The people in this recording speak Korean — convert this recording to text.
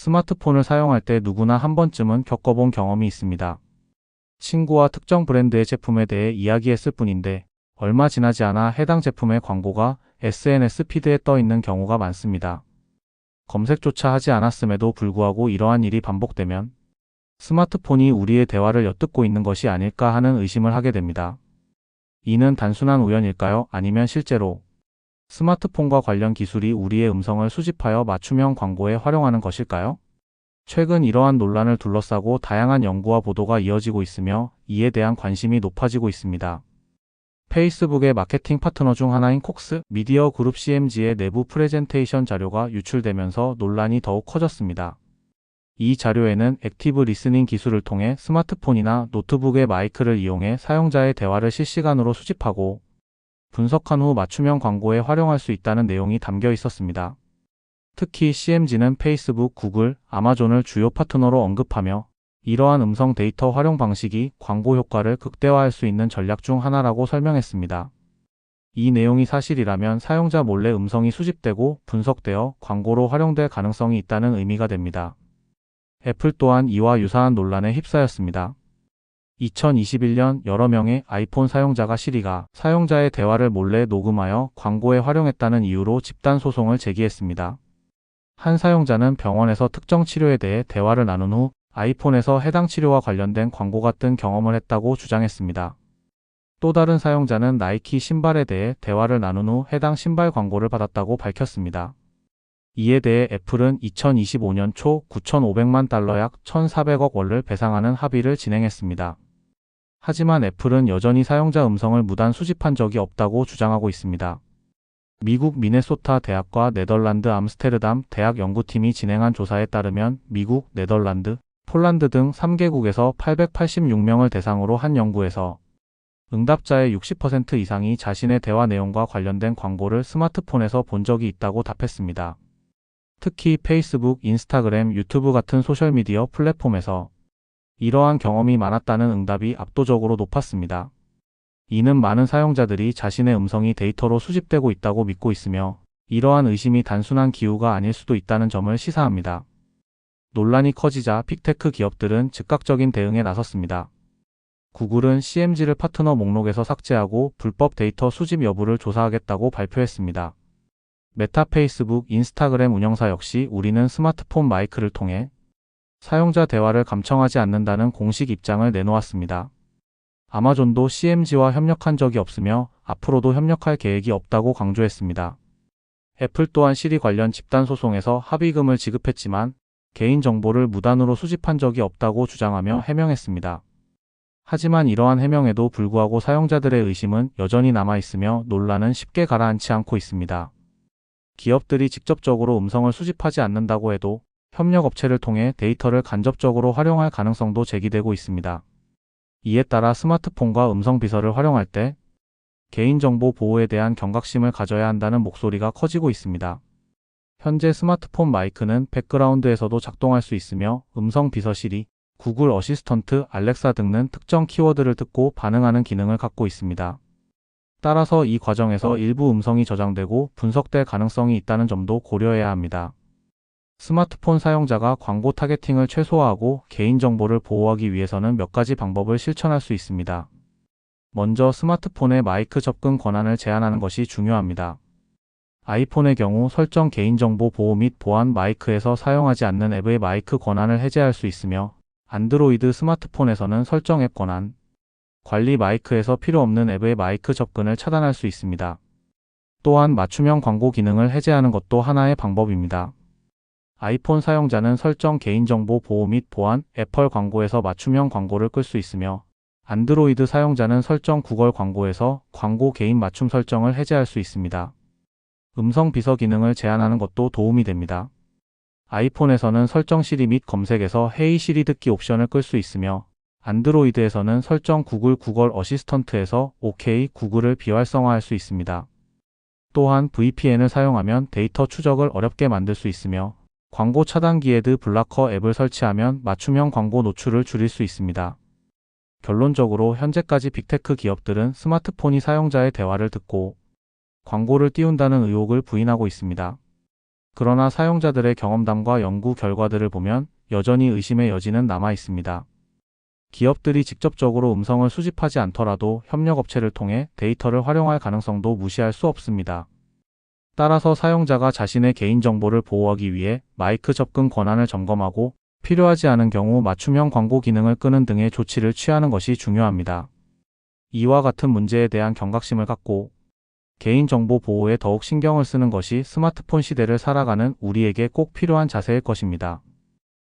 스마트폰을 사용할 때 누구나 한 번쯤은 겪어본 경험이 있습니다. 친구와 특정 브랜드의 제품에 대해 이야기했을 뿐인데 얼마 지나지 않아 해당 제품의 광고가 SNS 피드에 떠 있는 경우가 많습니다. 검색조차 하지 않았음에도 불구하고 이러한 일이 반복되면 스마트폰이 우리의 대화를 엿듣고 있는 것이 아닐까 하는 의심을 하게 됩니다. 이는 단순한 우연일까요? 아니면 실제로 스마트폰과 관련 기술이 우리의 음성을 수집하여 맞춤형 광고에 활용하는 것일까요? 최근 이러한 논란을 둘러싸고 다양한 연구와 보도가 이어지고 있으며 이에 대한 관심이 높아지고 있습니다. 페이스북의 마케팅 파트너 중 하나인 콕스 미디어 그룹 CMG의 내부 프레젠테이션 자료가 유출되면서 논란이 더욱 커졌습니다. 이 자료에는 액티브 리스닝 기술을 통해 스마트폰이나 노트북의 마이크를 이용해 사용자의 대화를 실시간으로 수집하고 분석한 후 맞춤형 광고에 활용할 수 있다는 내용이 담겨 있었습니다. 특히 CMG는 페이스북, 구글, 아마존을 주요 파트너로 언급하며 이러한 음성 데이터 활용 방식이 광고 효과를 극대화할 수 있는 전략 중 하나라고 설명했습니다. 이 내용이 사실이라면 사용자 몰래 음성이 수집되고 분석되어 광고로 활용될 가능성이 있다는 의미가 됩니다. 애플 또한 이와 유사한 논란에 휩싸였습니다. 2021년 여러 명의 아이폰 사용자가 시리가 사용자의 대화를 몰래 녹음하여 광고에 활용했다는 이유로 집단 소송을 제기했습니다. 한 사용자는 병원에서 특정 치료에 대해 대화를 나눈 후 아이폰에서 해당 치료와 관련된 광고가 뜬 경험을 했다고 주장했습니다. 또 다른 사용자는 나이키 신발에 대해 대화를 나눈 후 해당 신발 광고를 받았다고 밝혔습니다. 이에 대해 애플은 2025년 초 9,500만 달러 약 1,400억 원을 배상하는 합의를 진행했습니다. 하지만 애플은 여전히 사용자 음성을 무단 수집한 적이 없다고 주장하고 있습니다. 미국 미네소타 대학과 네덜란드 암스테르담 대학 연구팀이 진행한 조사에 따르면 미국, 네덜란드, 폴란드 등 3개국에서 886명을 대상으로 한 연구에서 응답자의 60% 이상이 자신의 대화 내용과 관련된 광고를 스마트폰에서 본 적이 있다고 답했습니다. 특히 페이스북, 인스타그램, 유튜브 같은 소셜미디어 플랫폼에서 이러한 경험이 많았다는 응답이 압도적으로 높았습니다. 이는 많은 사용자들이 자신의 음성이 데이터로 수집되고 있다고 믿고 있으며 이러한 의심이 단순한 기우가 아닐 수도 있다는 점을 시사합니다. 논란이 커지자 빅테크 기업들은 즉각적인 대응에 나섰습니다. 구글은 CMG를 파트너 목록에서 삭제하고 불법 데이터 수집 여부를 조사하겠다고 발표했습니다. 메타, 페이스북, 인스타그램 운영사 역시 우리는 스마트폰 마이크를 통해 사용자 대화를 감청하지 않는다는 공식 입장을 내놓았습니다. 아마존도 CMG와 협력한 적이 없으며 앞으로도 협력할 계획이 없다고 강조했습니다. 애플 또한 시리 관련 집단 소송에서 합의금을 지급했지만 개인정보를 무단으로 수집한 적이 없다고 주장하며 해명했습니다. 하지만 이러한 해명에도 불구하고 사용자들의 의심은 여전히 남아있으며 논란은 쉽게 가라앉지 않고 있습니다. 기업들이 직접적으로 음성을 수집하지 않는다고 해도 협력업체를 통해 데이터를 간접적으로 활용할 가능성도 제기되고 있습니다. 이에 따라 스마트폰과 음성 비서를 활용할 때 개인정보 보호에 대한 경각심을 가져야 한다는 목소리가 커지고 있습니다. 현재 스마트폰 마이크는 백그라운드에서도 작동할 수 있으며 음성 비서 시리, 구글 어시스턴트, 알렉사 등은 특정 키워드를 듣고 반응하는 기능을 갖고 있습니다. 따라서 이 과정에서 일부 음성이 저장되고 분석될 가능성이 있다는 점도 고려해야 합니다. 스마트폰 사용자가 광고 타겟팅을 최소화하고 개인정보를 보호하기 위해서는 몇 가지 방법을 실천할 수 있습니다. 먼저 스마트폰의 마이크 접근 권한을 제한하는 것이 중요합니다. 아이폰의 경우 설정 개인정보 보호 및 보안 마이크에서 사용하지 않는 앱의 마이크 권한을 해제할 수 있으며 안드로이드 스마트폰에서는 설정 앱 권한, 관리 마이크에서 필요 없는 앱의 마이크 접근을 차단할 수 있습니다. 또한 맞춤형 광고 기능을 해제하는 것도 하나의 방법입니다. 아이폰 사용자는 설정 개인정보 보호 및 보안, 애플 광고에서 맞춤형 광고를 끌 수 있으며 안드로이드 사용자는 설정 구글 광고에서 광고 개인 맞춤 설정을 해제할 수 있습니다. 음성 비서 기능을 제한하는 것도 도움이 됩니다. 아이폰에서는 설정 시리 및 검색에서 헤이 시리 듣기 옵션을 끌 수 있으며 안드로이드에서는 설정 구글 어시스턴트에서 OK 구글을 비활성화할 수 있습니다. 또한 VPN을 사용하면 데이터 추적을 어렵게 만들 수 있으며 광고 차단기 애드 블라커 앱을 설치하면 맞춤형 광고 노출을 줄일 수 있습니다. 결론적으로 현재까지 빅테크 기업들은 스마트폰이 사용자의 대화를 듣고 광고를 띄운다는 의혹을 부인하고 있습니다. 그러나 사용자들의 경험담과 연구 결과들을 보면 여전히 의심의 여지는 남아 있습니다. 기업들이 직접적으로 음성을 수집하지 않더라도 협력업체를 통해 데이터를 활용할 가능성도 무시할 수 없습니다. 따라서 사용자가 자신의 개인정보를 보호하기 위해 마이크 접근 권한을 점검하고 필요하지 않은 경우 맞춤형 광고 기능을 끄는 등의 조치를 취하는 것이 중요합니다. 이와 같은 문제에 대한 경각심을 갖고 개인정보 보호에 더욱 신경을 쓰는 것이 스마트폰 시대를 살아가는 우리에게 꼭 필요한 자세일 것입니다.